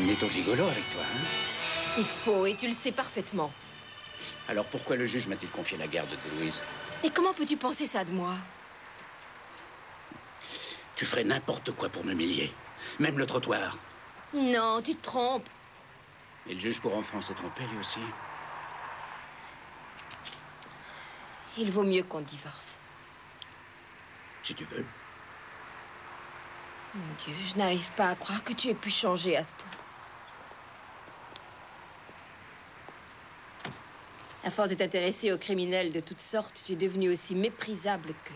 amené ton gigolo avec toi, hein? C'est faux et tu le sais parfaitement. Alors pourquoi le juge m'a-t-il confié la garde de Louise? Et comment peux-tu penser ça de moi? Tu ferais n'importe quoi pour m'humilier. Même le trottoir. Non, tu te trompes. Et le juge pour enfants s'est trompé, lui aussi. Il vaut mieux qu'on divorce. Si tu veux. Mon Dieu, je n'arrive pas à croire que tu aies pu changer à ce point. À force de t'intéresser aux criminels de toutes sortes, tu es devenu aussi méprisable qu'eux.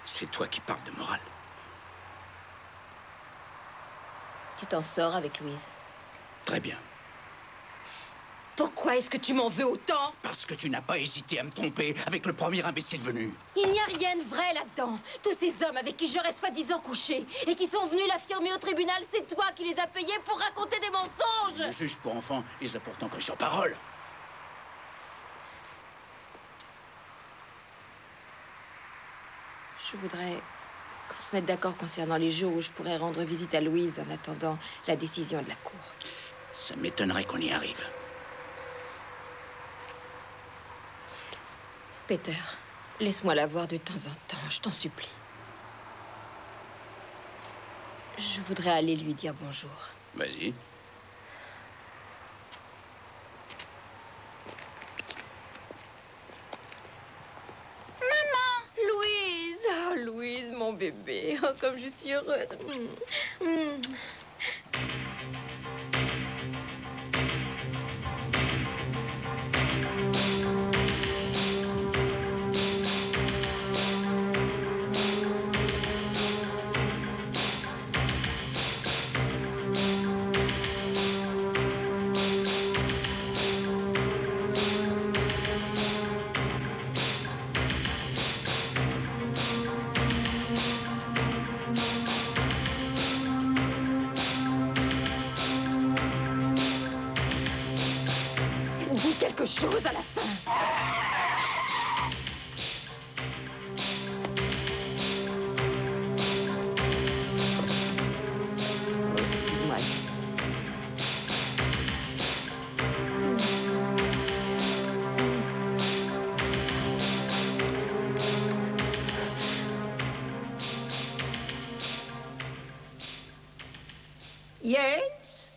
C'est toi qui parles de morale. Tu t'en sors avec Louise. Très bien. Pourquoi est-ce que tu m'en veux autant? Parce que tu n'as pas hésité à me tromper avec le premier imbécile venu. Il n'y a rien de vrai là-dedans. Tous ces hommes avec qui j'aurais soi-disant couché et qui sont venus l'affirmer au tribunal, c'est toi qui les as payés pour raconter des mensonges. Le juge pour enfants les a pourtant cru sur parole. Je voudrais qu'on se mette d'accord concernant les jours où je pourrais rendre visite à Louise en attendant la décision de la cour. Ça m'étonnerait qu'on y arrive. Peter, laisse-moi la voir de temps en temps, je t'en supplie. Je voudrais aller lui dire bonjour. Vas-y. Louise! Oh, Louise, mon bébé. Oh, comme je suis heureuse. Dis quelque chose à la fin. Oh, excuse-moi, Alex. Yes?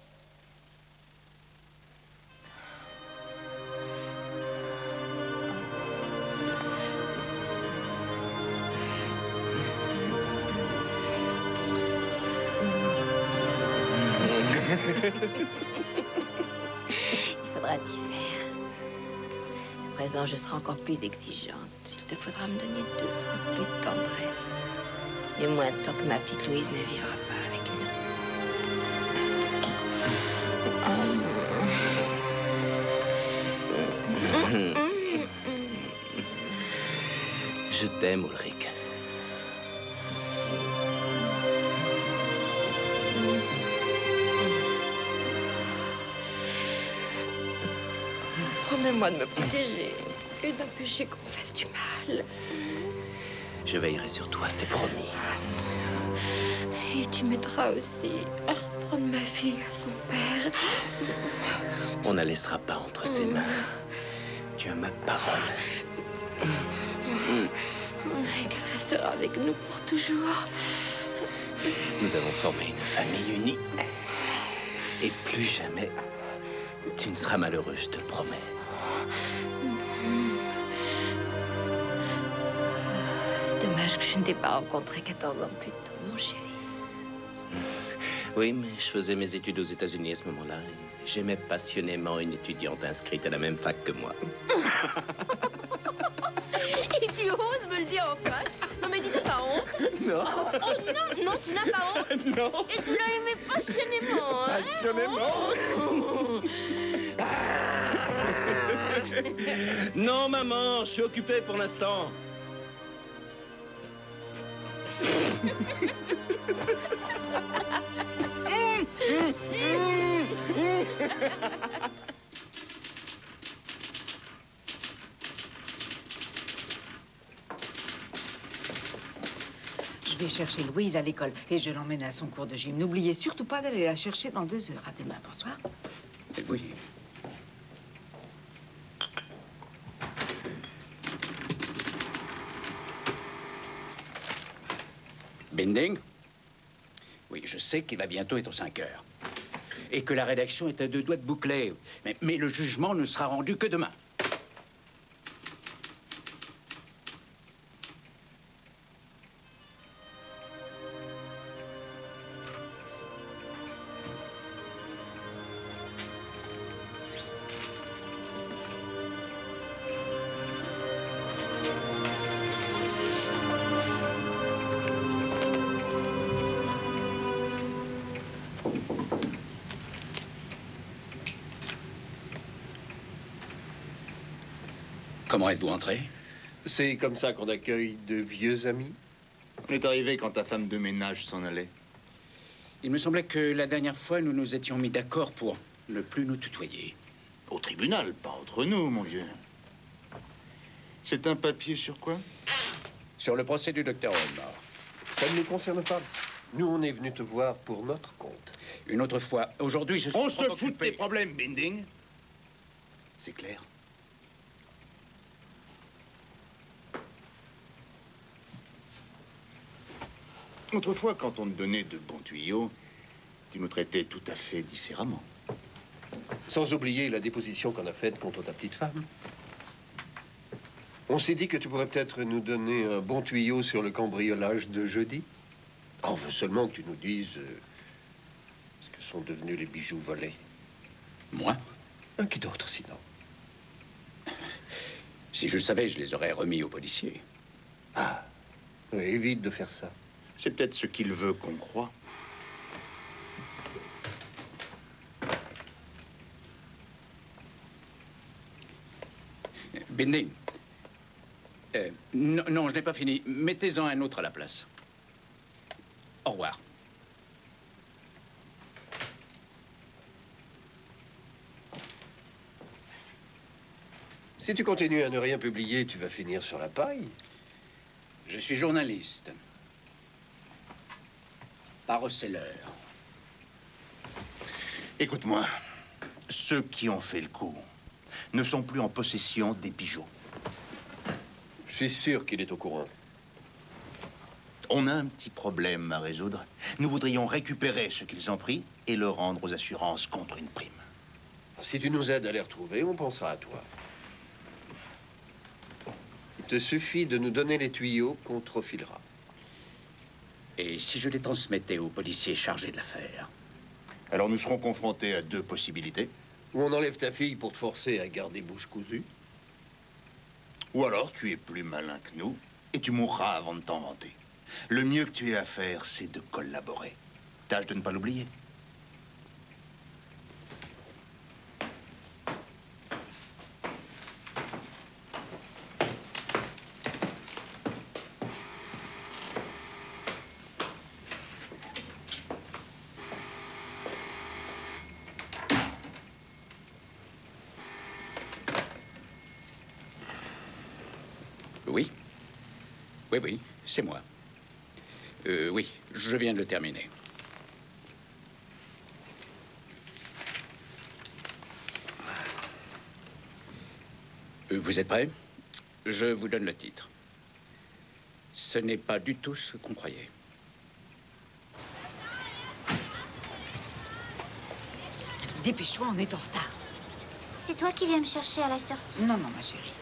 Il faudra t'y faire. À présent, je serai encore plus exigeante. Il te faudra me donner 2 fois plus de tendresse. Du moins, tant que ma petite Louise ne vivra pas avec nous. Je t'aime, Ulrich. Promets-moi de me protéger et d'empêcher qu'on fasse du mal. Je veillerai sur toi, c'est promis. Et tu m'aideras aussi à reprendre ma fille à son père. On ne la laissera pas entre ses mains. Tu as ma parole. Et qu'elle restera avec nous pour toujours. Nous avons formé une famille unie. Et plus jamais, tu ne seras malheureux, je te le promets. Dommage que je ne t'ai pas rencontré 14 ans plus tôt, mon chéri. Oui, mais je faisais mes études aux États-Unis à ce moment-là. Et j'aimais passionnément une étudiante inscrite à la même fac que moi. Et tu oses me le dire en face? Non mais dis, t'as pas honte? Non. Oh non, non, tu n'as pas honte? Non. Et tu l'as aimé passionnément, hein? Passionnément. Non, maman, je suis occupé pour l'instant. vais chercher Louise à l'école et je l'emmène à son cours de gym. N'oubliez surtout pas d'aller la chercher dans 2 heures. À demain, bonsoir. Oui. Binding? Oui, je sais qu'il va bientôt être 5 heures. Et que la rédaction est à 2 doigts de boucler. Mais le jugement ne sera rendu que demain. Comment êtes-vous entré? C'est comme ça qu'on accueille de vieux amis? On est arrivé quand ta femme de ménage s'en allait. Il me semblait que la dernière fois, nous nous étions mis d'accord pour ne plus nous tutoyer. Au tribunal, pas entre nous, mon vieux. C'est un papier sur quoi? Sur le procès du docteur Oldmore. Ça ne nous concerne pas. Nous, on est venus te voir pour notre compte. Une autre fois. Aujourd'hui, je suis On trop se fout de occupé. tes problèmes, Binding. C'est clair? Autrefois, quand on te donnait de bons tuyaux, tu nous traitais tout à fait différemment. Sans oublier la déposition qu'on a faite contre ta petite femme. On s'est dit que tu pourrais peut-être nous donner un bon tuyau sur le cambriolage de jeudi. On veut seulement que tu nous dises ce que sont devenus les bijoux volés. Moi? Qui d'autre, sinon? Si je le savais, je les aurais remis aux policiers. Ah, oui, évite de faire ça. C'est peut-être ce qu'il veut qu'on croie. Binding. Non, non, je n'ai pas fini. Mettez-en un autre à la place. Au revoir. Si tu continues à ne rien publier, tu vas finir sur la paille. Je suis journaliste. Pas receleur. Écoute-moi, ceux qui ont fait le coup ne sont plus en possession des bijoux. Je suis sûr qu'il est au courant. On a un petit problème à résoudre. Nous voudrions récupérer ce qu'ils ont pris et le rendre aux assurances contre une prime. Si tu nous aides à les retrouver, on pensera à toi. Il te suffit de nous donner les tuyaux qu'on te refilera. Et si je les transmettais aux policiers chargés de l'affaire? Alors nous serons confrontés à 2 possibilités. Ou on enlève ta fille pour te forcer à garder bouche cousue. Ou alors tu es plus malin que nous et tu mourras avant de t'en vanter. Le mieux que tu aies à faire, c'est de collaborer. Tâche de ne pas l'oublier. Oui. Oui, oui, c'est moi. Oui, je viens de le terminer. Vous êtes prêts? Je vous donne le titre. Ce n'est pas du tout ce qu'on croyait. Dépêche-toi, on est en retard. C'est toi qui viens me chercher à la sortie? Non, non, ma chérie.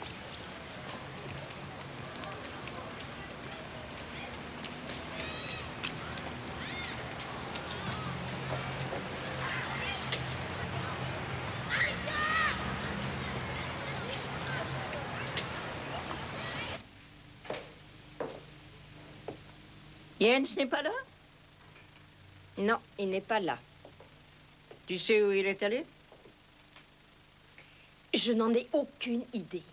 Jens n'est pas là? Non, il n'est pas là. Tu sais où il est allé? Je n'en ai aucune idée.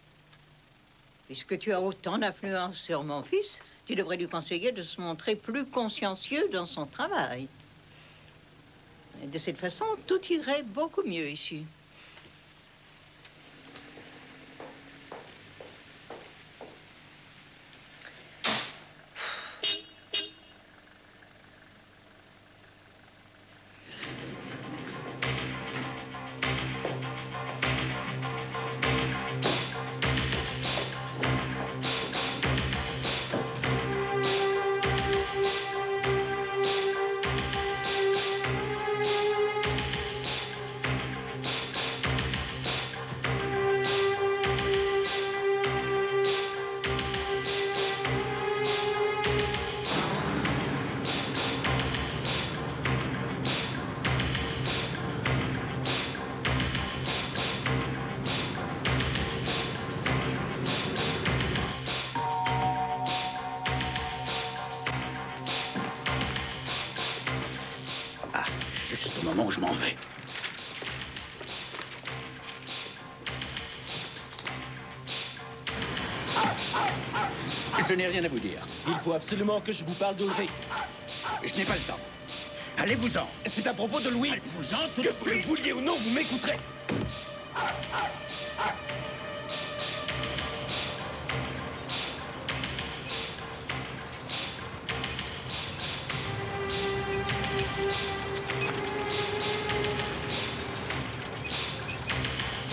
Puisque tu as autant d'influence sur mon fils, tu devrais lui conseiller de se montrer plus consciencieux dans son travail. Et de cette façon, tout irait beaucoup mieux ici. Juste au moment où je m'en vais. Je n'ai rien à vous dire. Il faut absolument que je vous parle d'Ulrich. Je n'ai pas le temps. Allez-vous-en. C'est à propos de Louis. Allez-vous-en tout de Que vous le suite. vouliez ou non, vous m'écouterez.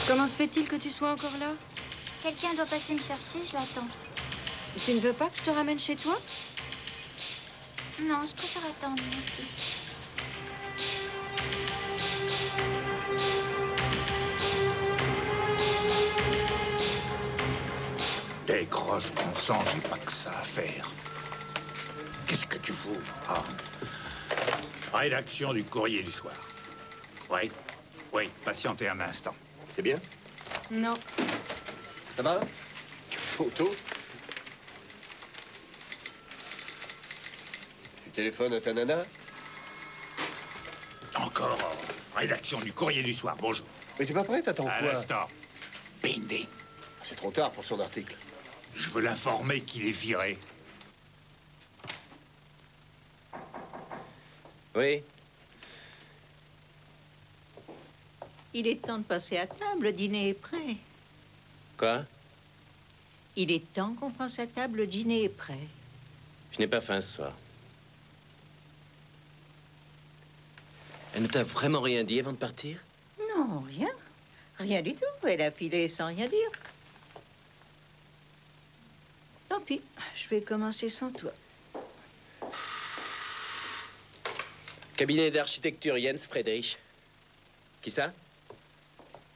Comment se fait-il que tu sois encore là? Quelqu'un doit passer me chercher, je l'attends. Tu ne veux pas que je te ramène chez toi? Non, je préfère attendre, merci. Décroche, bon sang, j'ai pas que ça à faire. Qu'est-ce que tu fous? Ah. Rédaction du Courrier du Soir. Oui, patientez un instant. C'est bien? Non. Ça va? Quelle photo? Tu téléphones à ta nana? Encore. Rédaction du Courrier du Soir, bonjour. Mais t'es pas prêt, t'attends À quoi? l'instant. Binding. C'est trop tard pour son article. Je veux l'informer qu'il est viré. Oui. Il est temps de passer à table, le dîner est prêt. Quoi? Il est temps qu'on passe à table, le dîner est prêt. Je n'ai pas faim ce soir. Elle ne t'a vraiment rien dit avant de partir? Non, rien. Rien du tout. Elle a filé sans rien dire. Tant pis, je vais commencer sans toi. Cabinet d'architecture Jens Friedrich. Qui ça?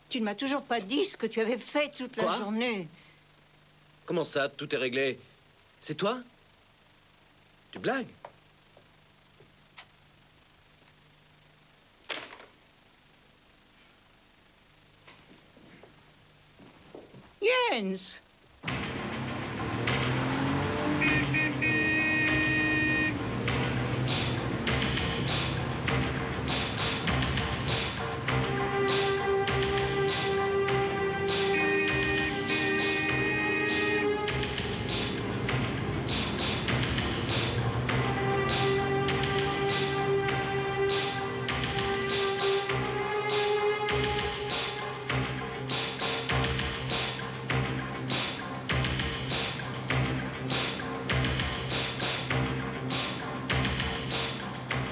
Tu ne m'as toujours pas dit ce que tu avais fait toute la Quoi? journée. Comment ça, tout est réglé? C'est toi? Tu blagues? Jens!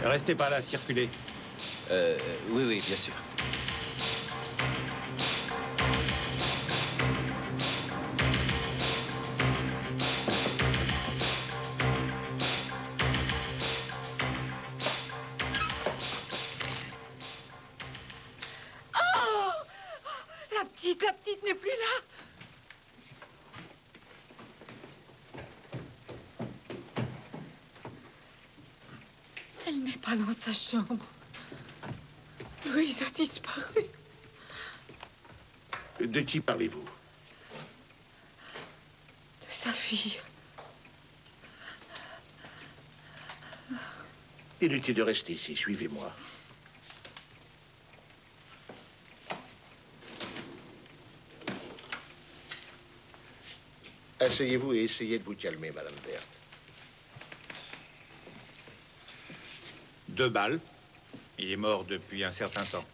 Restez pas là, circulez. Oui, bien sûr. La petite n'est plus là. Elle n'est pas dans sa chambre. Louise a disparu. De qui parlez-vous? De sa fille. Inutile de rester ici, suivez-moi. Asseyez-vous et essayez de vous calmer, Madame Berthe. 2 balles. Il est mort depuis un certain temps.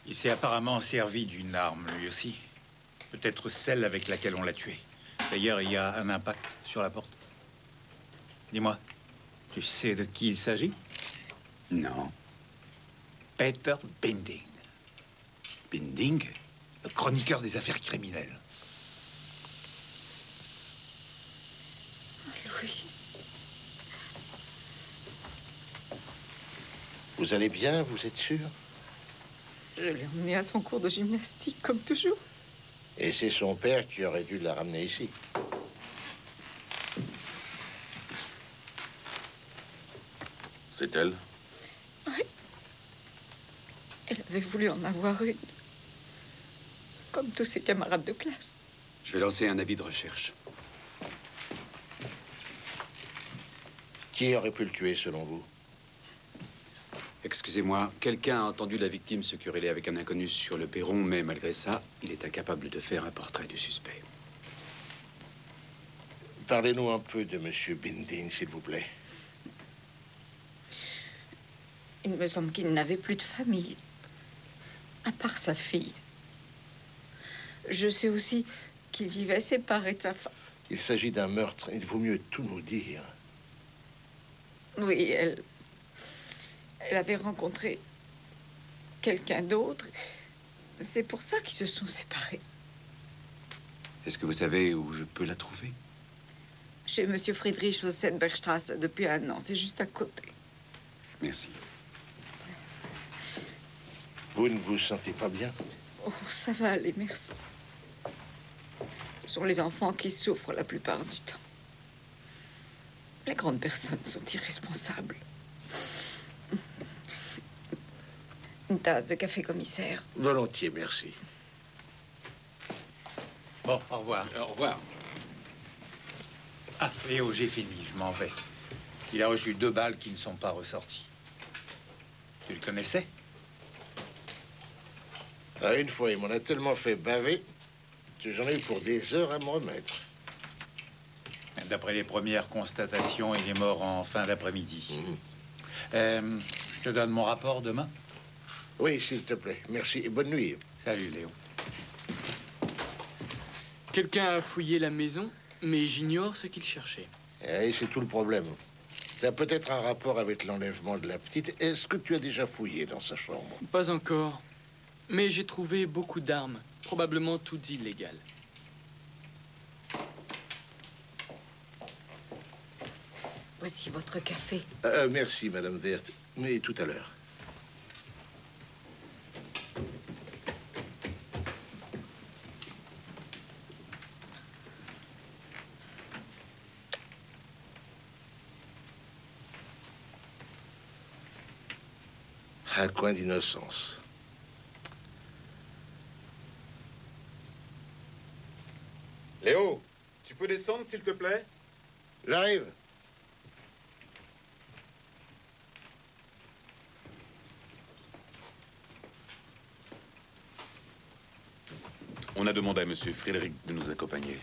Il s'est apparemment servi d'une arme, lui aussi. Peut-être celle avec laquelle on l'a tué. D'ailleurs, il y a un impact sur la porte. Dis-moi, tu sais de qui il s'agit? Non. Peter Binding. Binding? Le chroniqueur des affaires criminelles. Louise. Vous allez bien, vous êtes sûr? Je l'ai emmenée à son cours de gymnastique, comme toujours. Et c'est son père qui aurait dû la ramener ici. C'est elle? Oui. Elle avait voulu en avoir une. Comme tous ses camarades de classe. Je vais lancer un avis de recherche. Qui aurait pu le tuer, selon vous? Excusez-moi, quelqu'un a entendu la victime se quereller avec un inconnu sur le perron, mais malgré ça, il est incapable de faire un portrait du suspect. Parlez-nous un peu de Monsieur Binding, s'il vous plaît. Il me semble qu'il n'avait plus de famille, à part sa fille. Je sais aussi qu'il vivait séparé de sa femme. Il s'agit d'un meurtre. Il vaut mieux tout nous dire. Oui, elle avait rencontré quelqu'un d'autre. C'est pour ça qu'ils se sont séparés. Est-ce que vous savez où je peux la trouver? Chez Monsieur Friedrich au Sedbergstrasse depuis 1 an. C'est juste à côté. Merci. Vous ne vous sentez pas bien? Oh, ça va aller, merci. Ce sont les enfants qui souffrent la plupart du temps. Les grandes personnes sont irresponsables. Une tasse de café, commissaire. Volontiers, merci. Bon, au revoir. Au revoir. Ah, Léo, j'ai fini, je m'en vais. Il a reçu 2 balles qui ne sont pas ressorties. Tu le connaissais? Ah, une fois, il m'en a tellement fait baver que j'en ai eu pour des heures à me remettre. D'après les premières constatations, il est mort en fin d'après-midi. Je te donne mon rapport demain? Oui, s'il te plaît. Merci et bonne nuit. Salut, Léo. Quelqu'un a fouillé la maison, mais j'ignore ce qu'il cherchait. Et c'est tout le problème. Tu as peut-être un rapport avec l'enlèvement de la petite. Est-ce que tu as déjà fouillé dans sa chambre? Pas encore. Mais j'ai trouvé beaucoup d'armes, probablement toutes illégales. Voici votre café. Merci, Madame Werth. Mais tout à l'heure. Un coin d'innocence. Léo, tu peux descendre, s'il te plaît? J'arrive. On a demandé à Monsieur Frédéric de nous accompagner.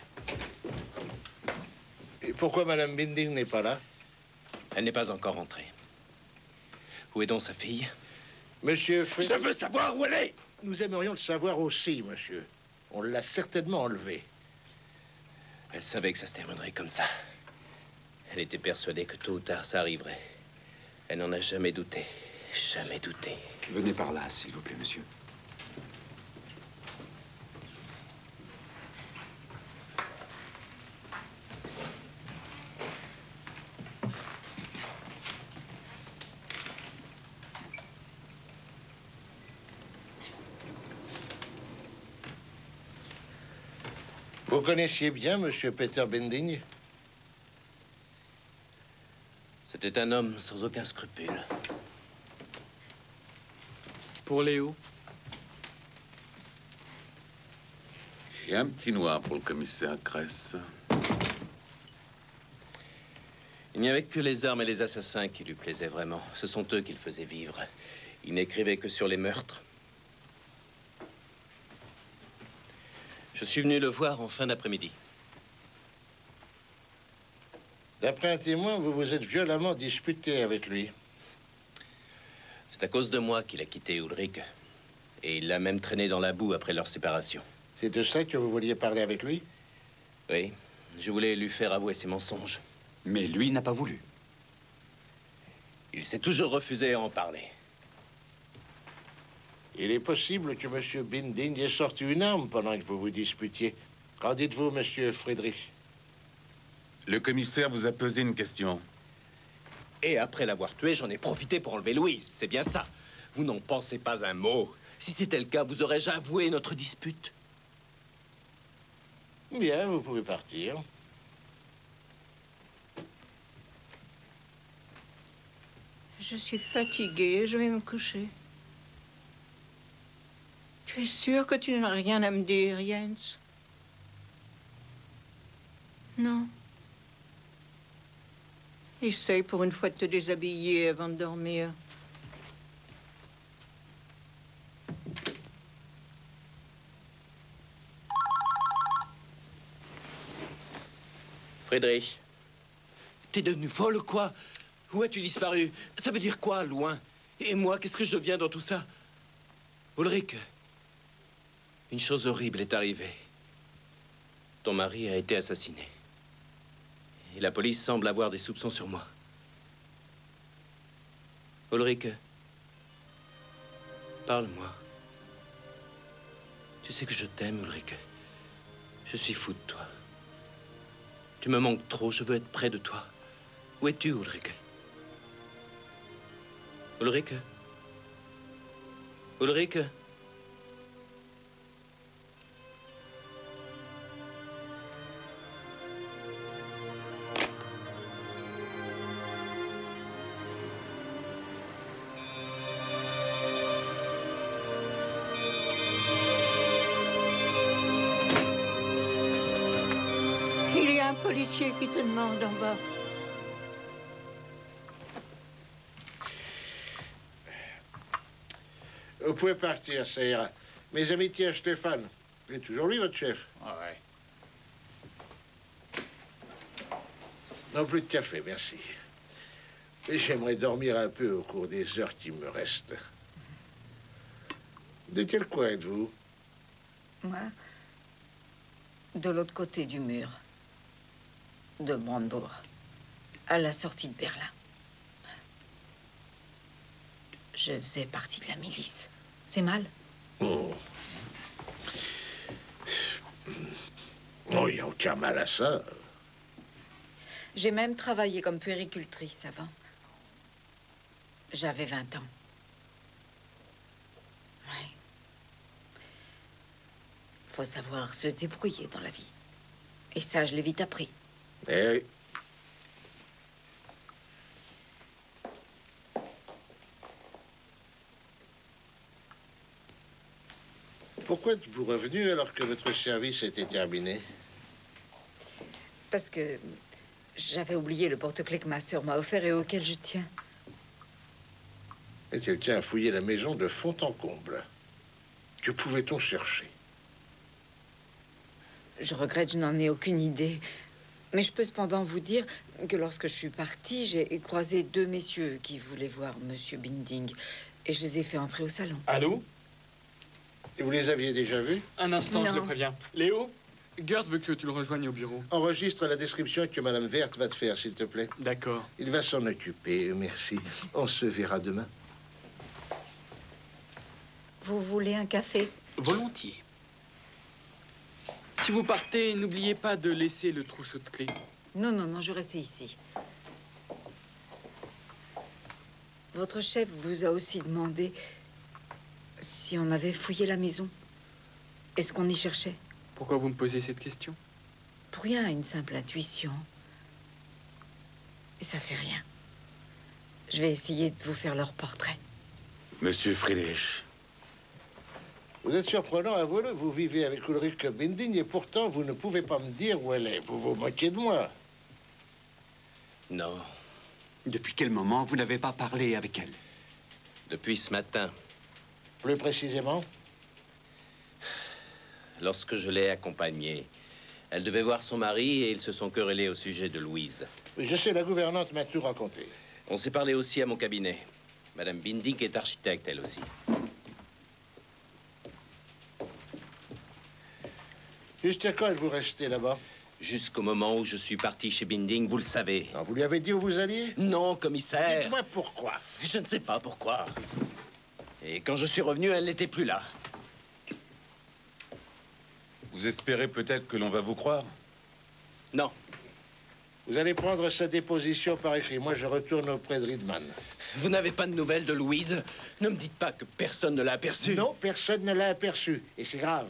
Et pourquoi Madame Binding n'est pas là? Elle n'est pas encore rentrée. Où est donc sa fille? Monsieur Je veux savoir où elle est! Nous aimerions le savoir aussi, monsieur. On l'a certainement enlevée. Elle savait que ça se terminerait comme ça. Elle était persuadée que tôt ou tard, ça arriverait. Elle n'en a jamais douté. Jamais douté. Venez par là, s'il vous plaît, monsieur. Vous connaissiez bien Monsieur Peter Binding? C'était un homme sans aucun scrupule. Pour Léo? Et un petit noir pour le commissaire Kress. Il n'y avait que les armes et les assassins qui lui plaisaient vraiment. Ce sont eux qui le faisaient vivre. Il n'écrivait que sur les meurtres. Je suis venu le voir en fin d'après-midi. D'après un témoin, vous vous êtes violemment disputé avec lui. C'est à cause de moi qu'il a quitté Ulrich. Et il l'a même traîné dans la boue après leur séparation. C'est de ça que vous vouliez parler avec lui? Oui, je voulais lui faire avouer ses mensonges. Mais lui n'a pas voulu. Il s'est toujours refusé à en parler. Il est possible que Monsieur Binding ait sorti une arme pendant que vous vous disputiez. Qu'en dites-vous, Monsieur Friedrich? Le commissaire vous a posé une question. Et après l'avoir tué, j'en ai profité pour enlever Louise. C'est bien ça. Vous n'en pensez pas un mot. Si c'était le cas, vous aurais-je avoué notre dispute? Bien, vous pouvez partir. Je suis fatiguée, je vais me coucher. Tu es sûr que tu n'as rien à me dire, Jens? Non. Essaye pour une fois de te déshabiller avant de dormir. Friedrich, t'es devenu folle ou quoi? Où as-tu disparu? Ça veut dire quoi, loin? Et moi, qu'est-ce que je deviens dans tout ça? Ulrich, une chose horrible est arrivée. Ton mari a été assassiné. Et la police semble avoir des soupçons sur moi. Ulrich, parle-moi. Tu sais que je t'aime, Ulrich. Je suis fou de toi. Tu me manques trop, je veux être près de toi. Où es-tu, Ulrich? Ulrich? Ulrich? Il y a un policier qui te demande en bas. Vous pouvez partir, ça ira. Mes amitiés à Stéphane. C'est toujours lui, votre chef? Ouais. Non, plus de café, merci. J'aimerais dormir un peu au cours des heures qui me restent. De quel coin êtes-vous? Moi, de l'autre côté du mur. De Brandebourg. À la sortie de Berlin. Je faisais partie de la milice. C'est mal? Oh. Oh, il n'y a aucun mal à ça. J'ai même travaillé comme puéricultrice avant. J'avais 20 ans. Ouais. Faut savoir se débrouiller dans la vie. Et ça, je l'ai vite appris. Eh oui. Pourquoi êtes-vous revenu alors que votre service était terminé? Parce que j'avais oublié le porte-clés que ma sœur m'a offert et auquel je tiens. Et quelqu'un a fouillé la maison de fond en comble. Que pouvait-on chercher? Je regrette, je n'en ai aucune idée. Mais je peux cependant vous dire que lorsque je suis partie, j'ai croisé deux messieurs qui voulaient voir Monsieur Binding. Et je les ai fait entrer au salon. Allô? Et vous les aviez déjà vus? Un instant, je Non. le préviens. Léo, Gert veut que tu le rejoignes au bureau. Enregistre la description que Madame Verte va te faire, s'il te plaît. D'accord. Il va s'en occuper, merci. On se verra demain. Vous voulez un café? Volontiers. Si vous partez, n'oubliez pas de laisser le trousseau de clés. Non, non, non, je reste ici. Votre chef vous a aussi demandé si on avait fouillé la maison. Est-ce qu'on y cherchait? Pourquoi vous me posez cette question? Pour rien, une simple intuition. Et ça fait rien. Je vais essayer de vous faire leur portrait. Monsieur Friedrich. Vous êtes surprenant, avouez-le. Vous vivez avec Ulrich Binding et pourtant vous ne pouvez pas me dire où elle est. Vous vous moquez de moi. Non. Depuis quel moment vous n'avez pas parlé avec elle? Depuis ce matin. Plus précisément? Lorsque je l'ai accompagnée, elle devait voir son mari et ils se sont querellés au sujet de Louise. Je sais, la gouvernante m'a tout raconté. On s'est parlé aussi à mon cabinet. Madame Binding est architecte, elle aussi. Jusqu'à quand êtes-vous resté là-bas? Jusqu'au moment où je suis parti chez Binding, vous le savez. Non, vous lui avez dit où vous alliez? Non, commissaire. Dites-moi pourquoi. Je ne sais pas pourquoi. Et quand je suis revenu, elle n'était plus là. Vous espérez peut-être que l'on va vous croire? Non. Vous allez prendre sa déposition par écrit. Moi, je retourne auprès de Riedman. Vous n'avez pas de nouvelles de Louise? Ne me dites pas que personne ne l'a aperçue. Non, personne ne l'a aperçue. Et c'est grave.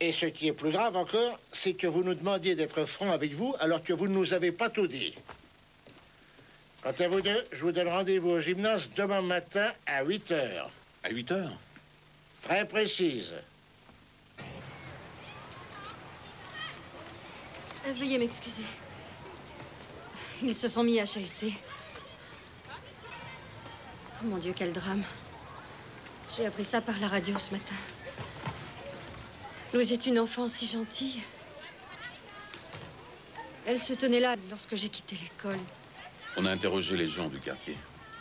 Et ce qui est plus grave encore, c'est que vous nous demandiez d'être francs avec vous alors que vous ne nous avez pas tout dit. Quant à vous deux, je vous donne rendez-vous au gymnase demain matin à 8 h. À 8 h? Très précise. Veuillez m'excuser. Ils se sont mis à chahuter. Oh mon Dieu, quel drame. J'ai appris ça par la radio ce matin. Louise est une enfant si gentille. Elle se tenait là lorsque j'ai quitté l'école. On a interrogé les gens du quartier.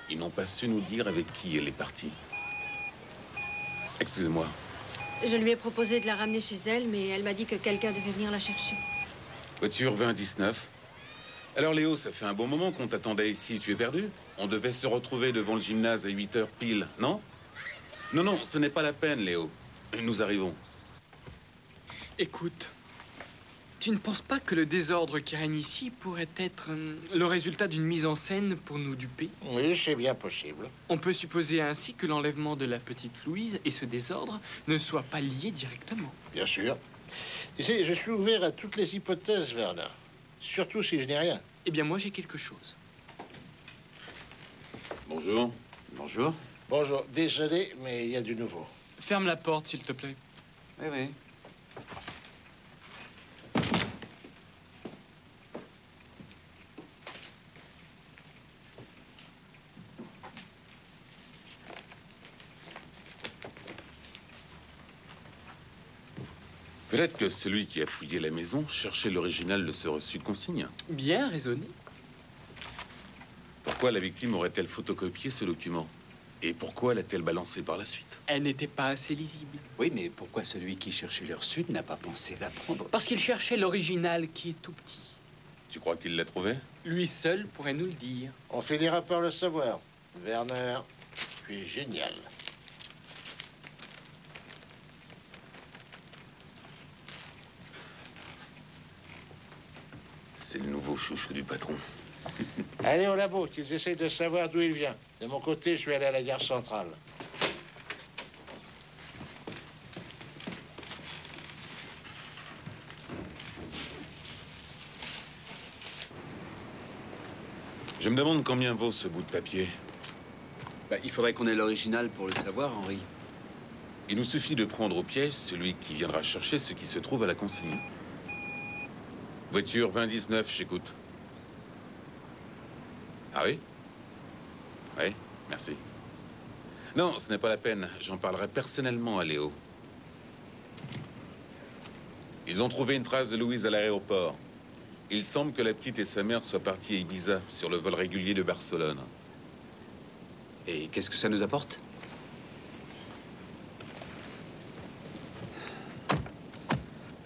Ils n'ont pas su nous dire avec qui elle est partie. Excusez-moi. Je lui ai proposé de la ramener chez elle, mais elle m'a dit que quelqu'un devait venir la chercher. Voiture 2019. Alors Léo, ça fait un bon moment qu'on t'attendait ici. Tu es perdu? On devait se retrouver devant le gymnase à 8 h pile, non? Non, non, ce n'est pas la peine, Léo. Nous arrivons. Écoute, tu ne penses pas que le désordre qui règne ici pourrait être le résultat d'une mise en scène pour nous duper? Oui, c'est bien possible. On peut supposer ainsi que l'enlèvement de la petite Louise et ce désordre ne soient pas liés directement. Bien sûr. Tu sais, je suis ouvert à toutes les hypothèses, Werner. Surtout si je n'ai rien. Eh bien, moi, j'ai quelque chose. Bonjour. Bonjour. Bonjour. Désolé, mais il y a du nouveau. Ferme la porte, s'il te plaît. Oui, oui. Peut-être que celui qui a fouillé la maison cherchait l'original de ce reçu de consigne. Bien raisonné. Pourquoi la victime aurait-elle photocopié ce document? Et pourquoi l'a-t-elle balancé par la suite? Elle n'était pas assez lisible. Oui, mais pourquoi celui qui cherchait le reçu n'a pas pensé la prendre? Parce qu'il cherchait l'original qui est tout petit. Tu crois qu'il l'a trouvé? Lui seul pourrait nous le dire. On finira par le savoir. Werner, tu es génial. C'est le nouveau chouchou du patron. Allez au labo, qu'ils essayent de savoir d'où il vient. De mon côté, je vais aller à la gare centrale. Je me demande combien vaut ce bout de papier. Bah, il faudrait qu'on ait l'original pour le savoir, Henri. Il nous suffit de prendre au piège celui qui viendra chercher ce qui se trouve à la consigne. Voiture 2019, j'écoute. Ah oui? Oui, merci. Non, ce n'est pas la peine. J'en parlerai personnellement à Léo. Ils ont trouvé une trace de Louise à l'aéroport. Il semble que la petite et sa mère soient parties à Ibiza sur le vol régulier de Barcelone. Et qu'est-ce que ça nous apporte?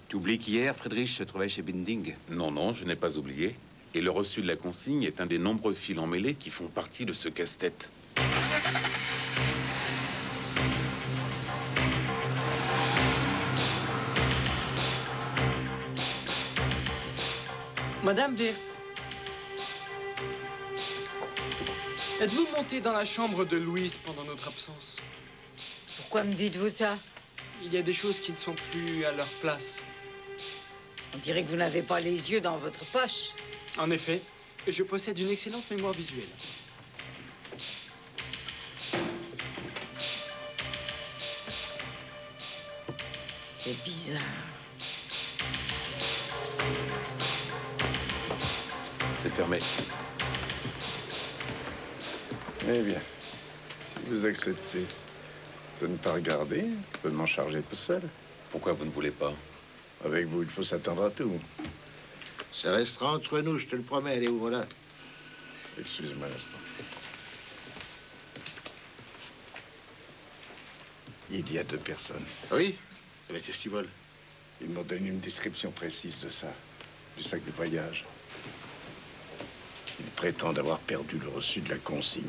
Tu oublies qu'hier, Friedrich se trouvait chez Binding? Non, non, je n'ai pas oublié. Et le reçu de la consigne est un des nombreux fils emmêlés qui font partie de ce casse-tête. Madame Wirth, êtes-vous montée dans la chambre de Louise pendant notre absence? Pourquoi me dites-vous ça? Il y a des choses qui ne sont plus à leur place. On dirait que vous n'avez pas les yeux dans votre poche. En effet, je possède une excellente mémoire visuelle. C'est bizarre. C'est fermé. Eh bien, si vous acceptez de ne pas regarder, je peux m'en charger tout seul. Pourquoi vous ne voulez pas? Avec vous, il faut s'attendre à tout. Ça restera entre nous, je te le promets. Allez, ouvre-la. Excusez-moi un instant. Il y a 2 personnes. Oui? Mais qu'est-ce qu'ils veulent? Ils m'ont donné une description précise de ça, du sac de voyage. Ils prétendent avoir perdu le reçu de la consigne.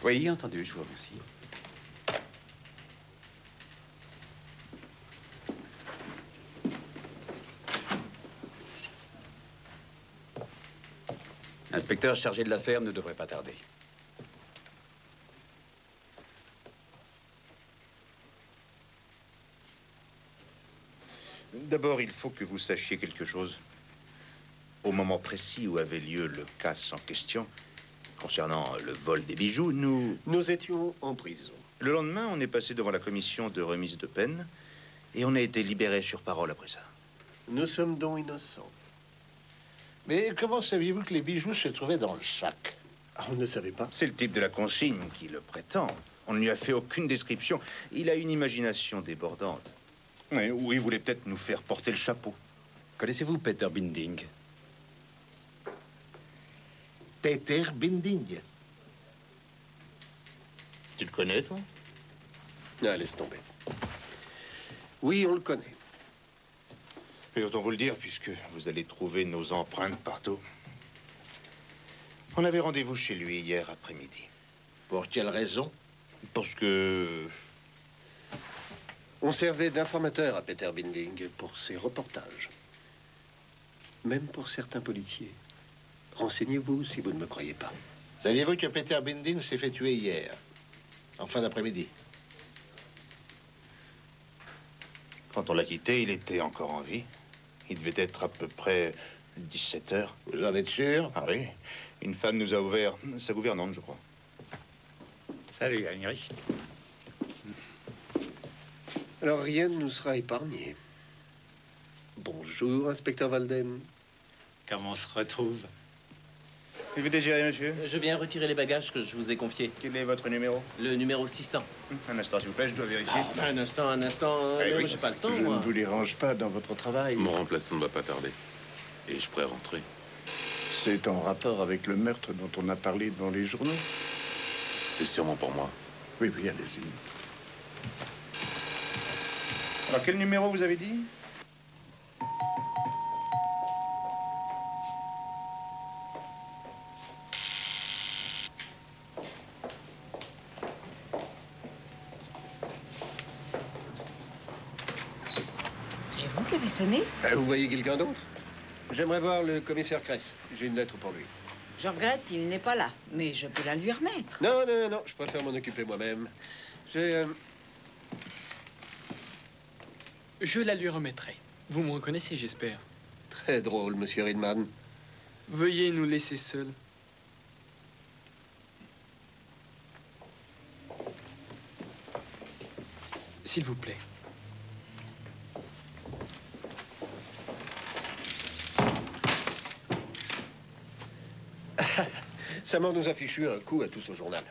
Oui, entendu, je vous remercie. L'inspecteur chargé de l'affaire ne devrait pas tarder. D'abord, il faut que vous sachiez quelque chose. Au moment précis où avait lieu le casse en question, concernant le vol des bijoux, nous étions en prison. Le lendemain, on est passé devant la commission de remise de peine et on a été libéré sur parole après ça. Nous sommes donc innocents. Mais comment saviez-vous que les bijoux se trouvaient dans le sac? On ne savait pas. C'est le type de la consigne qui le prétend. On ne lui a fait aucune description. Il a une imagination débordante. Oui, ou il voulait peut-être nous faire porter le chapeau. Connaissez-vous Peter Binding? Peter Binding. Tu le connais, toi? Ah, laisse tomber. Oui, on le connaît. Et autant vous le dire, puisque vous allez trouver nos empreintes partout. On avait rendez-vous chez lui hier après-midi. Pour quelle raison? Parce que... On servait d'informateur à Peter Binding pour ses reportages. Même pour certains policiers. Renseignez-vous si vous ne me croyez pas. Saviez-vous que Peter Binding s'est fait tuer hier, en fin d'après-midi? Quand on l'a quitté, il était encore en vie. Il devait être à peu près 17 heures. Vous en êtes sûr? Ah oui. Une femme nous a ouvert sa gouvernante, je crois. Salut, Heinrich. Alors rien ne nous sera épargné. Bonjour, inspecteur Walden. Comment on se retrouve? Et vous désirez, monsieur? Je viens retirer les bagages que je vous ai confiés. Quel est votre numéro? Le numéro 600. Un instant, s'il vous plaît, je dois vérifier. Oh, un instant, un instant. Eh Non, oui. j'ai pas le temps, Je moi. ne vous dérange pas dans votre travail. Mon remplaçant ne va pas tarder. Et je pourrais rentrer. C'est en rapport avec le meurtre dont on a parlé dans les journaux. C'est sûrement pour moi. Oui, oui, allez-y. Alors, quel numéro vous avez dit? C'est vous qui avez sonné? Vous voyez quelqu'un d'autre? J'aimerais voir le commissaire Kress. J'ai une lettre pour lui. Je regrette, il n'est pas là, mais je peux la lui remettre. Non, non, non, je préfère m'en occuper moi-même. J'ai... Je la lui remettrai. Vous me reconnaissez, j'espère. Très drôle, monsieur Ridman. Veuillez nous laisser seuls. S'il vous plaît. Samar nous a fichu un coup à tous au journal.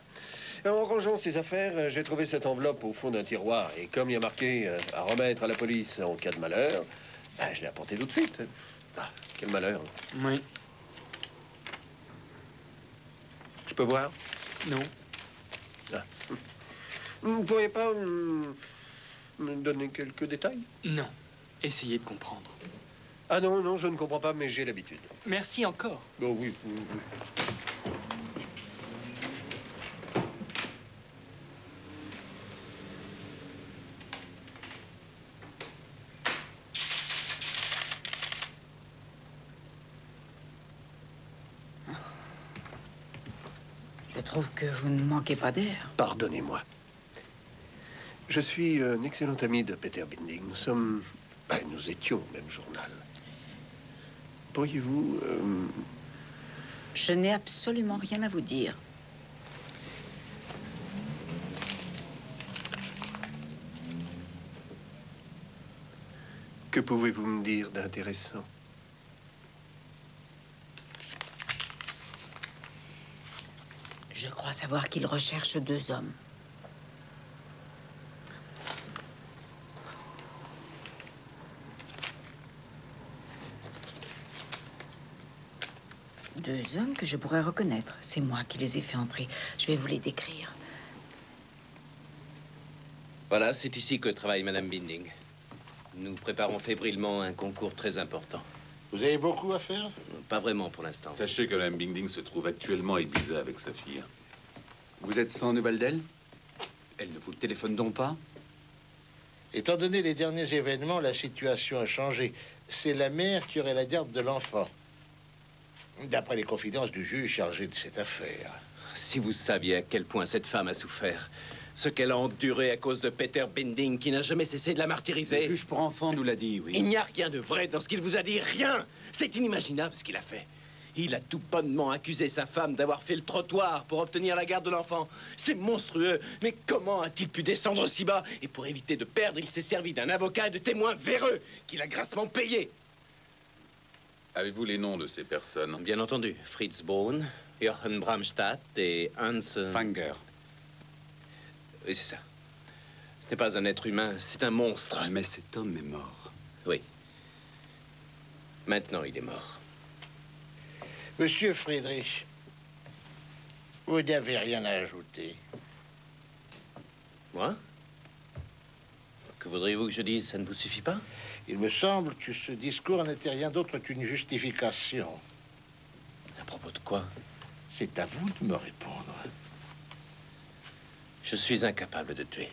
En rangeant ses affaires, j'ai trouvé cette enveloppe au fond d'un tiroir. Et comme il y a marqué à remettre à la police en cas de malheur, ben, je l'ai apporté tout de suite. Ah, quel malheur. Oui. Je peux voir? Non. Ah. Vous ne pourriez pas me donner quelques détails? Non. Essayez de comprendre. Ah non, non, je ne comprends pas, mais j'ai l'habitude. Merci encore. Oh oui, oui, oui. Je trouve que vous ne manquez pas d'air. Pardonnez-moi. Je suis un excellent ami de Peter Binding. Nous étions au même journal. Pourriez-vous... Je n'ai absolument rien à vous dire. Que pouvez-vous me dire d'intéressant? Je crois savoir qu'il recherche 2 hommes. Deux hommes que je pourrais reconnaître. C'est moi qui les ai fait entrer. Je vais vous les décrire. Voilà, c'est ici que travaille Madame Binding. Nous préparons fébrilement un concours très important. Vous avez beaucoup à faire? Pas vraiment pour l'instant. Sachez que Mme Binding se trouve actuellement à Ibiza avec sa fille. Vous êtes sans nouvelles d'elle? Elle ne vous téléphone donc pas? Étant donné les derniers événements, la situation a changé. C'est la mère qui aurait la garde de l'enfant. D'après les confidences du juge chargé de cette affaire. Si vous saviez à quel point cette femme a souffert, ce qu'elle a enduré à cause de Peter Binding, qui n'a jamais cessé de la martyriser. Le juge pour enfants nous l'a dit, oui. Il n'y a rien de vrai dans ce qu'il vous a dit, rien. C'est inimaginable ce qu'il a fait. Il a tout bonnement accusé sa femme d'avoir fait le trottoir pour obtenir la garde de l'enfant. C'est monstrueux. Mais comment a-t-il pu descendre si bas? Et pour éviter de perdre, il s'est servi d'un avocat et de témoins véreux qu'il a grassement payés. Avez-vous les noms de ces personnes? Bien entendu. Fritz Braun, Jochen Bramstadt et Hans... Fanger. Oui, c'est ça. Ce n'est pas un être humain, c'est un monstre. Mais cet homme est mort. Oui. Maintenant, il est mort. Monsieur Friedrich, vous n'avez rien à ajouter. Moi? Que voudriez-vous que je dise? Ça ne vous suffit pas? Il me semble que ce discours n'était rien d'autre qu'une justification. À propos de quoi? C'est à vous de me répondre. Je suis incapable de tuer.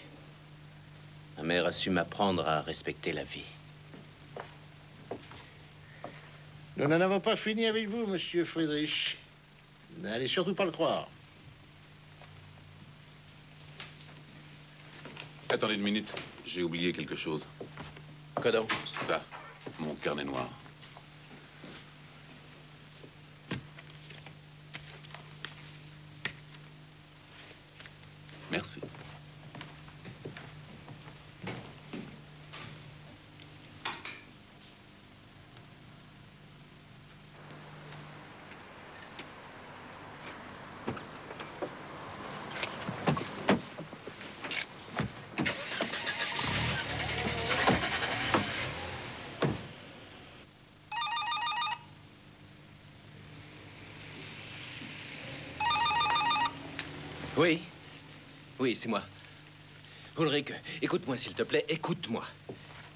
Ma mère a su m'apprendre à respecter la vie. Nous n'en avons pas fini avec vous, monsieur Friedrich. N'allez surtout pas le croire. Attendez une minute, j'ai oublié quelque chose. Quoi donc? Ça, mon carnet noir. Merci. Oui. Oui, c'est moi. Ulrich, écoute-moi, s'il te plaît, écoute-moi.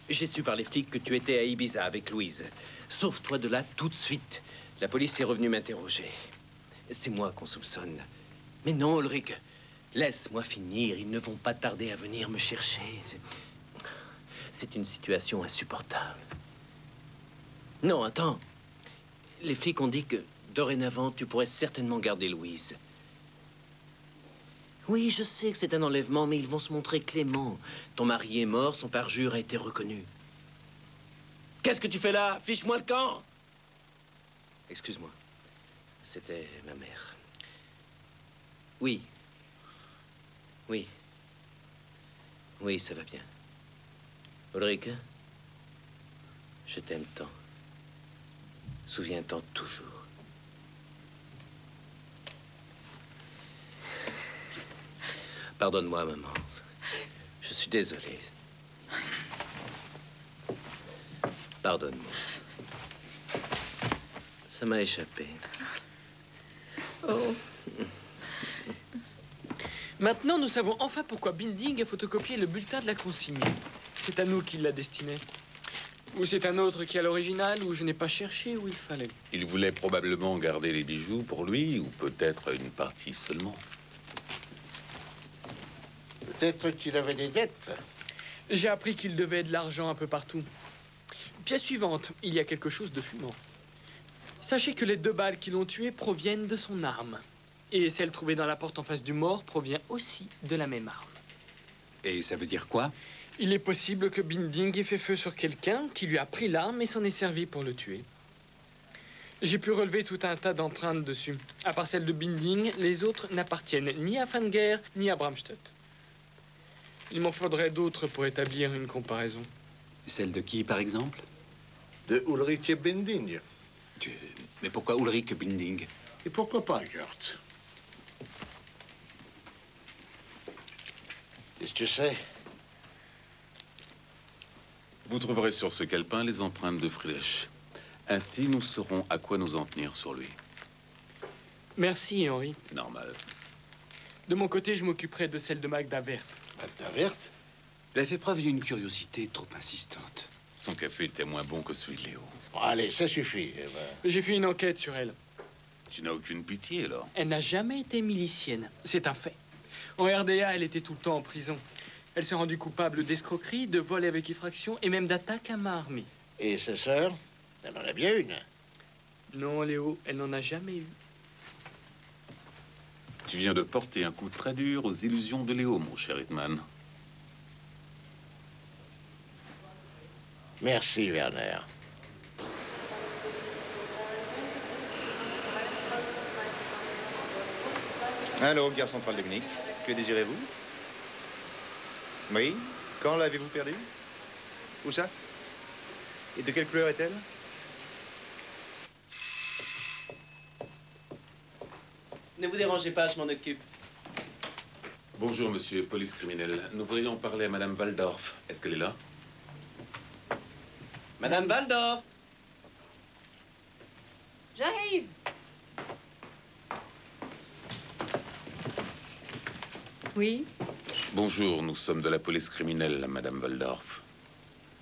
J'ai su par les flics que tu étais à Ibiza avec Louise. Sauve-toi de là tout de suite. La police est revenue m'interroger. C'est moi qu'on soupçonne. Mais non, Ulrich. Laisse-moi finir. Ils ne vont pas tarder à venir me chercher. C'est une situation insupportable. Non, attends. Les flics ont dit que, dorénavant, tu pourrais certainement garder Louise. Oui, je sais que c'est un enlèvement, mais ils vont se montrer cléments. Ton mari est mort, son parjure a été reconnu. Qu'est-ce que tu fais là? Fiche-moi le camp! Excuse-moi. C'était ma mère. Oui. Oui. Oui, ça va bien. Ulrich, je t'aime tant. Souviens-t'en toujours. Pardonne-moi, maman. Je suis désolé. Pardonne-moi. Ça m'a échappé. Oh. Maintenant, nous savons enfin pourquoi Binding a photocopié le bulletin de la consigne. C'est à nous qu'il l'a destiné. Ou c'est un autre qui a l'original, ou je n'ai pas cherché où il fallait. Il voulait probablement garder les bijoux pour lui, ou peut-être une partie seulement. Peut-être qu'il avait des dettes. J'ai appris qu'il devait de l'argent un peu partout. Pièce suivante, il y a quelque chose de fumant. Sachez que les 2 balles qui l'ont tué proviennent de son arme. Et celle trouvée dans la porte en face du mort provient aussi de la même arme. Et ça veut dire quoi? Il est possible que Binding ait fait feu sur quelqu'un qui lui a pris l'arme et s'en est servi pour le tuer. J'ai pu relever tout un tas d'empreintes dessus. À part celle de Binding, les autres n'appartiennent ni à Fanger ni à Bramstedt. Il m'en faudrait d'autres pour établir une comparaison. Celle de qui, par exemple? De Ulrich Binding. Mais pourquoi Ulrich Binding? Et pourquoi pas Gert? Qu'est-ce que tu sais? Vous trouverez sur ce calepin les empreintes de Friedrich. Ainsi, nous saurons à quoi nous en tenir sur lui. Merci, Henri. Normal. De mon côté, je m'occuperai de celle de Magda Wert. Magda Wert? Elle a fait preuve d'une curiosité trop insistante. Son café était moins bon que celui de Léo. Bon, allez, ça suffit. J'ai fait une enquête sur elle. Tu n'as aucune pitié, alors? Elle n'a jamais été milicienne. C'est un fait. En RDA, elle était tout le temps en prison. Elle s'est rendue coupable d'escroquerie, de vol avec effraction et même d'attaque à main armée. Et sa sœur? Elle en a bien une. Non, Léo, elle n'en a jamais eu. Tu viens de porter un coup très dur aux illusions de Léo, mon cher Hitman. Merci, Werner. Allô, gare centrale de Munich. Que désirez-vous? Oui? Quand l'avez-vous perdue? Où ça? Et de quelle couleur est-elle? Ne vous dérangez pas, je m'en occupe. Bonjour, monsieur, police criminelle. Nous voudrions parler à madame Waldorf. Est-ce qu'elle est là? Madame Waldorf! J'arrive. Oui. Bonjour, nous sommes de la police criminelle, madame Waldorf.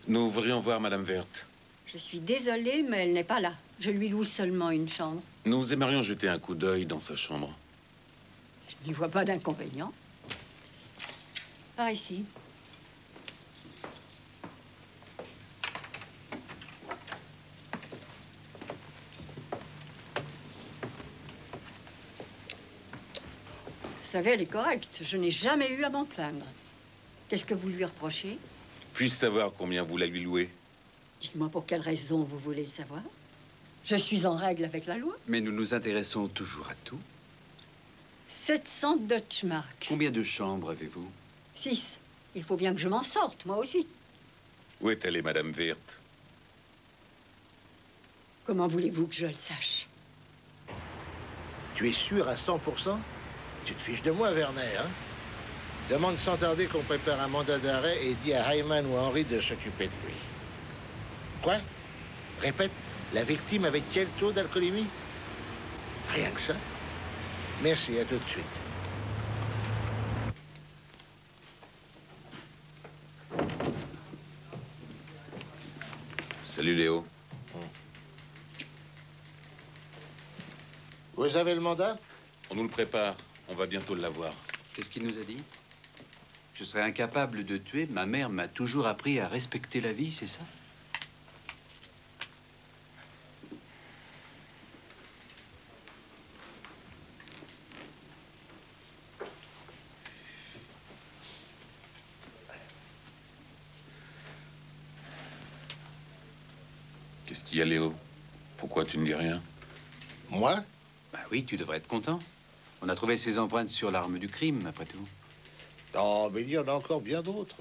Nous voudrions voir madame Verte. Je suis désolée, mais elle n'est pas là. Je lui loue seulement une chambre. Nous aimerions jeter un coup d'œil dans sa chambre. Je n'y vois pas d'inconvénient. Par ici. Vous savez, elle est correcte. Je n'ai jamais eu à m'en plaindre. Qu'est-ce que vous lui reprochez? Puis-je savoir combien vous la lui louez? Dites-moi pour quelle raison vous voulez le savoir. Je suis en règle avec la loi. Mais nous nous intéressons toujours à tout. 700 Deutschmark. Combien de chambres avez-vous? 6. Il faut bien que je m'en sorte, moi aussi. Où est allée madame Verte? Comment voulez-vous que je le sache? Tu es sûr à 100%? Tu te fiches de moi, Werner, hein? Demande sans tarder qu'on prépare un mandat d'arrêt et dis à Hyman ou Henry de s'occuper de lui. Quoi? Répète, la victime avait quel taux d'alcoolémie? Rien que ça. Merci, à tout de suite. Salut Léo. Vous avez le mandat? On nous le prépare. On va bientôt l'avoir. Qu'est-ce qu'il nous a dit? Je serais incapable de tuer. Ma mère m'a toujours appris à respecter la vie, c'est ça? Qu'est-ce qu'il y a, Léo? Pourquoi tu ne dis rien? Moi? Bah oui, tu devrais être content. On a trouvé ses empreintes sur l'arme du crime, après tout. Oh, mais il y en a encore bien d'autres.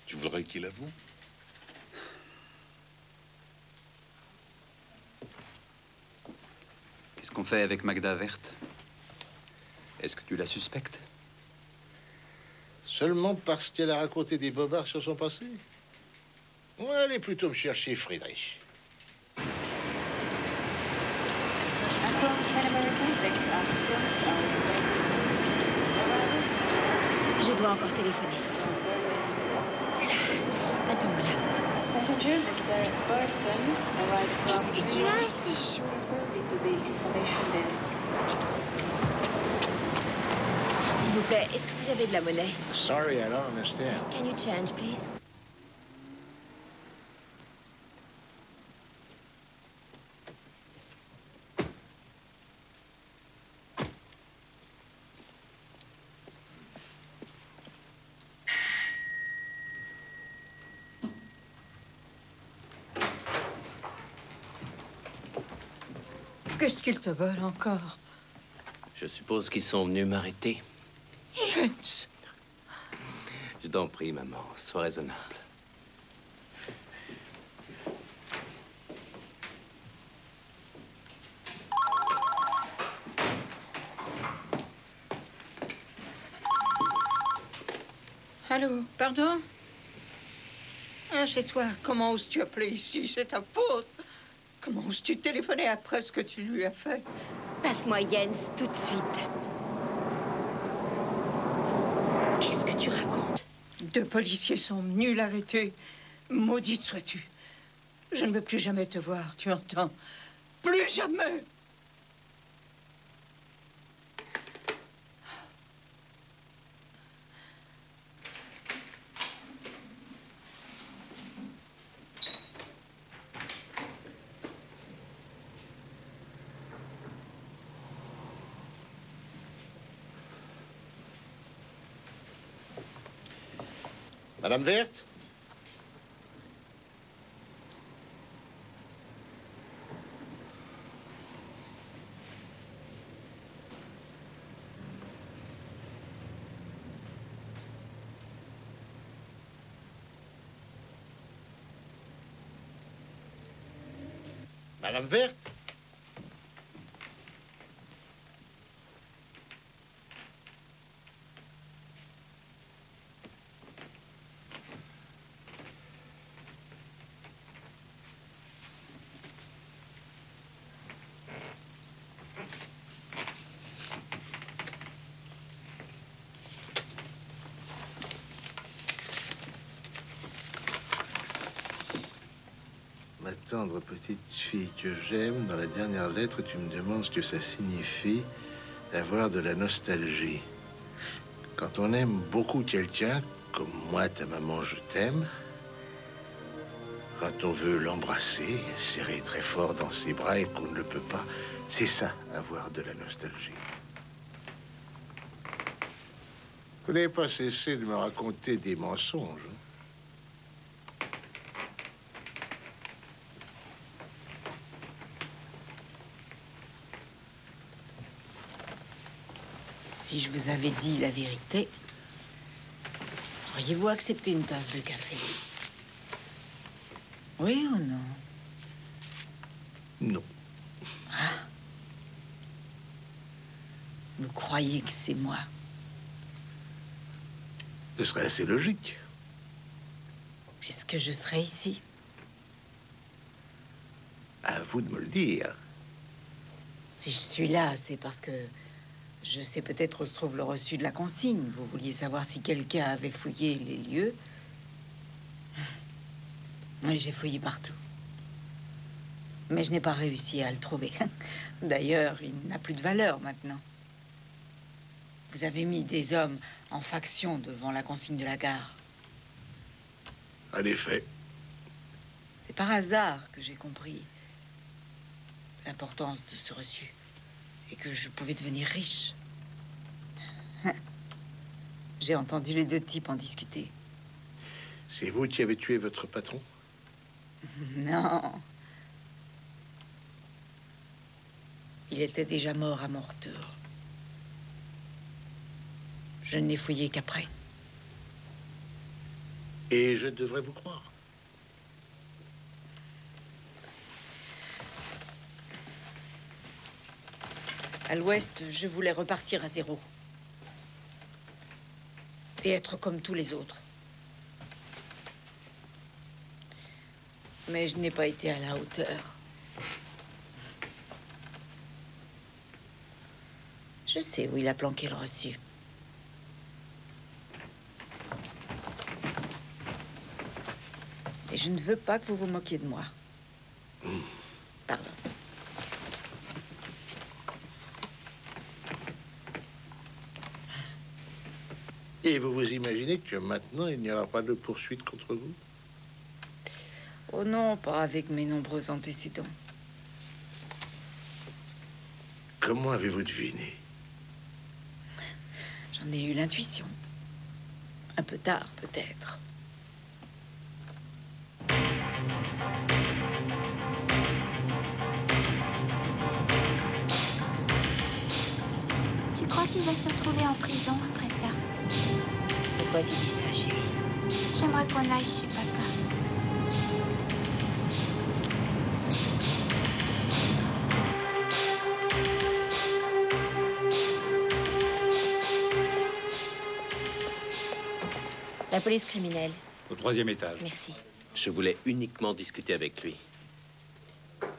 Tu voudrais qu'il avoue? Qu'est-ce qu'on fait avec Magda Verte? Est-ce que tu la suspectes? Seulement parce qu'elle a raconté des bobards sur son passé? Ouais, allez plutôt me chercher Friedrich. Je dois encore téléphoner. Là. Attends-moi là. Est-ce que tu as assez chaud? S'il vous plaît, est-ce que vous avez de la monnaie? Sorry, I don't understand. Can you change, please? Qu'est-ce qu'ils te veulent encore? Je suppose qu'ils sont venus m'arrêter. Jens! Je t'en prie, maman, sois raisonnable. Allô, pardon? Ah, c'est toi. Comment oses-tu appeler ici? C'est ta faute. Comment oses-tu téléphoner après ce que tu lui as fait? Passe-moi Jens tout de suite. Qu'est-ce que tu racontes? 2 policiers sont venus l'arrêter. Maudite sois-tu. Je ne veux plus jamais te voir, tu entends? Plus jamais! Madame Verte? Madame Verte? tendre petite fille que j'aime, dans la dernière lettre, tu me demandes ce que ça signifie d'avoir de la nostalgie. Quand on aime beaucoup quelqu'un, comme moi, ta maman, je t'aime, quand on veut l'embrasser, serrer très fort dans ses bras et qu'on ne le peut pas, c'est ça, avoir de la nostalgie. Vous n'avez pas cessé de me raconter des mensonges. Si je vous avais dit la vérité, auriez-vous accepté une tasse de café? Oui ou non? Non. Ah. Vous croyez que c'est moi? Ce serait assez logique. Est-ce que je serai ici? À vous de me le dire. Si je suis là, c'est parce que je sais peut-être où se trouve le reçu de la consigne. Vous vouliez savoir si quelqu'un avait fouillé les lieux. Oui, j'ai fouillé partout. Mais je n'ai pas réussi à le trouver. D'ailleurs, il n'a plus de valeur maintenant. Vous avez mis des hommes en faction devant la consigne de la gare. En effet. C'est par hasard que j'ai compris l'importance de ce reçu et que je pouvais devenir riche. J'ai entendu les deux types en discuter. C'est vous qui avez tué votre patron? Non. Il était déjà mort à mon retour. Je ne l'ai fouillé qu'après. Et je devrais vous croire. À l'ouest, je voulais repartir à zéro. Et être comme tous les autres. Mais je n'ai pas été à la hauteur. Je sais où il a planqué le reçu. Et je ne veux pas que vous vous moquiez de moi. Pardon. Et vous vous imaginez que maintenant, il n'y aura pas de poursuite contre vous? Oh non, pas avec mes nombreux antécédents. Comment avez-vous deviné? J'en ai eu l'intuition. Un peu tard, peut-être. Tu crois qu'il va se retrouver en prison après ça? Pourquoi tu dis ça, chérie? J'aimerais qu'on aille chez papa. La police criminelle. Au 3e étage. Merci. Je voulais uniquement discuter avec lui.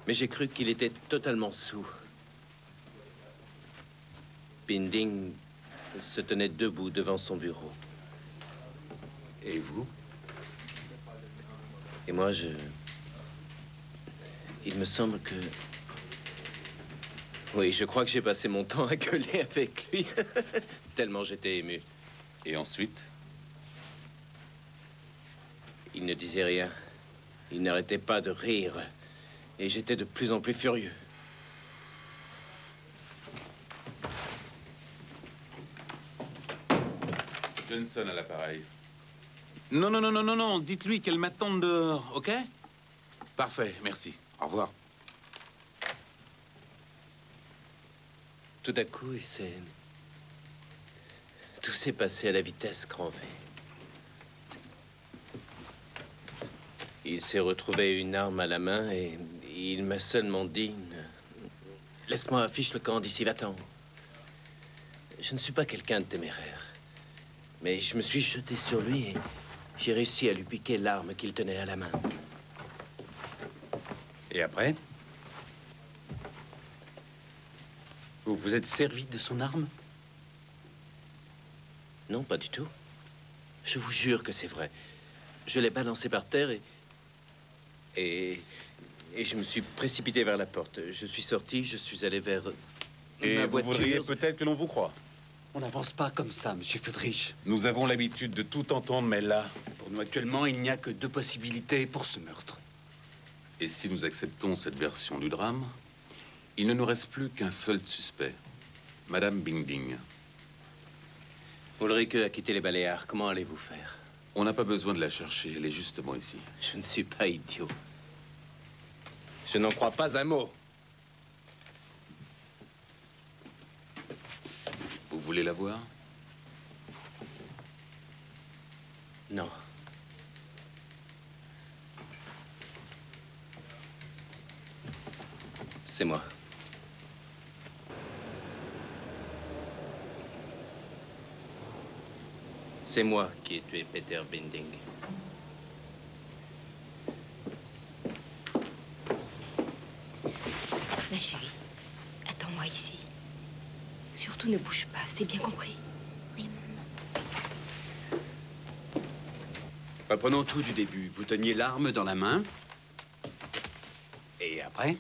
Mais j'ai cru qu'il était totalement saoul. Binding se tenait debout devant son bureau. Et vous? Et moi, il me semble que... Oui, je crois que j'ai passé mon temps à gueuler avec lui. Tellement j'étais ému. Et ensuite? Il ne disait rien. Il n'arrêtait pas de rire. Et j'étais de plus en plus furieux. Johnson à l'appareil. Non, dites-lui qu'elle m'attend dehors, OK? Parfait, merci. Au revoir. Tout à coup, tout s'est passé à la vitesse grand V. Il s'est retrouvé une arme à la main et il m'a seulement dit « Laisse-moi afficher le camp d'ici, va-t'en. » Je ne suis pas quelqu'un de téméraire. Mais je me suis jeté sur lui et j'ai réussi à lui piquer l'arme qu'il tenait à la main. Et après? Vous vous êtes servi de son arme? Non, pas du tout. Je vous jure que c'est vrai. Je l'ai balancé par terre et Et je me suis précipité vers la porte. Je suis sorti, je suis allé vers Et ma vous voiture. voudriez peut-être que l'on vous croie. On n'avance pas comme ça, monsieur Friedrich. Nous avons l'habitude de tout entendre, mais là... Pour nous, actuellement, il n'y a que 2 possibilités pour ce meurtre. Et si nous acceptons cette version du drame, il ne nous reste plus qu'un seul suspect, Madame Binding. Ulrike a quitté les Baléares. Comment allez-vous faire? On n'a pas besoin de la chercher, elle est justement ici. Je ne suis pas idiot. Je n'en crois pas un mot. Vous voulez la voir? Non. C'est moi. C'est moi qui ai tué Peter Binding. Ma chérie, attends-moi ici. Surtout ne bouge pas, c'est bien compris? Oui, maman. Reprenons tout du début. Vous teniez l'arme dans la main. Et après?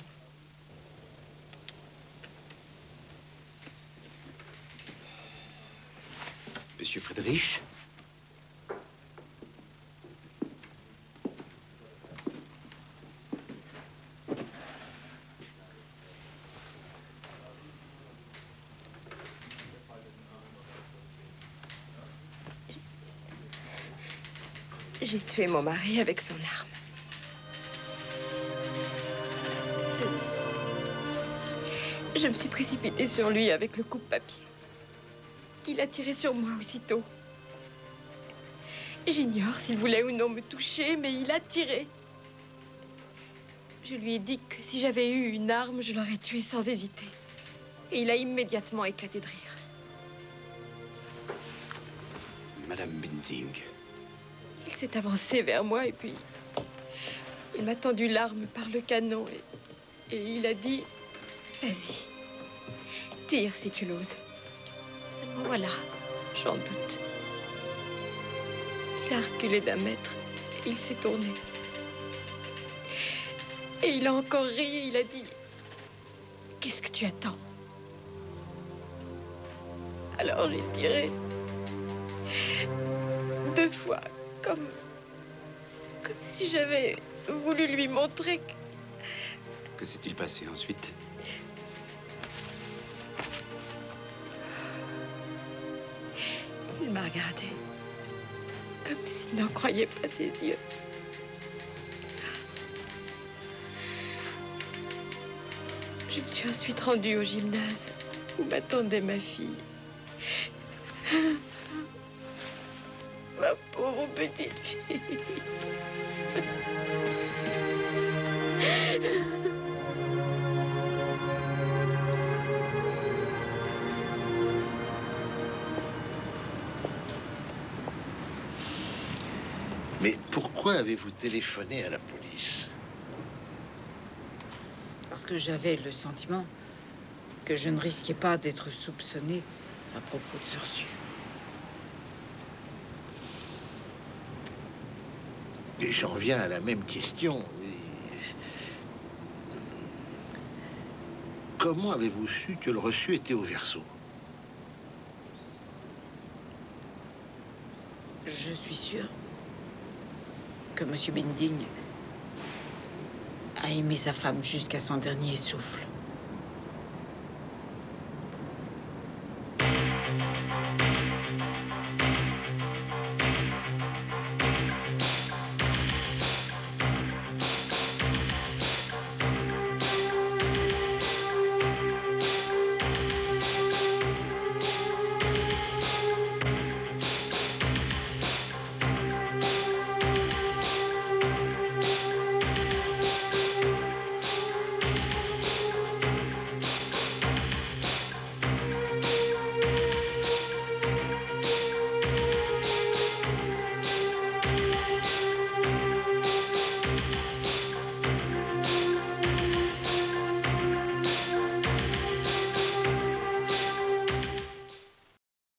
Monsieur Friedrich? J'ai tué mon mari avec son arme. Je me suis précipitée sur lui avec le coupe-papier. Il a tiré sur moi aussitôt. J'ignore s'il voulait ou non me toucher, mais il a tiré. Je lui ai dit que si j'avais eu une arme, je l'aurais tué sans hésiter. Et il a immédiatement éclaté de rire. Madame Binding. Il s'est avancé vers moi et puis il m'a tendu l'arme par le canon et il a dit « Vas-y, tire si tu l'oses. » Seulement voilà, j'en doute. Il a reculé d'1 mètre et il s'est tourné. Et il a encore ri et il a dit « Qu'est-ce que tu attends ?» Alors j'ai tiré 2 fois. Comme si j'avais voulu lui montrer Que s'est-il passé ensuite? Il m'a regardé, comme s'il n'en croyait pas ses yeux. Je me suis ensuite rendue au gymnase où m'attendait ma fille. Ma pauvre petite fille. Mais pourquoi avez-vous téléphoné à la police? Parce que j'avais le sentiment que je ne risquais pas d'être soupçonnée à propos de ce reçu. Et j'en viens à la même question. Comment avez-vous su que le reçu était au verso? Je suis sûre que M. Binding a aimé sa femme jusqu'à son dernier souffle.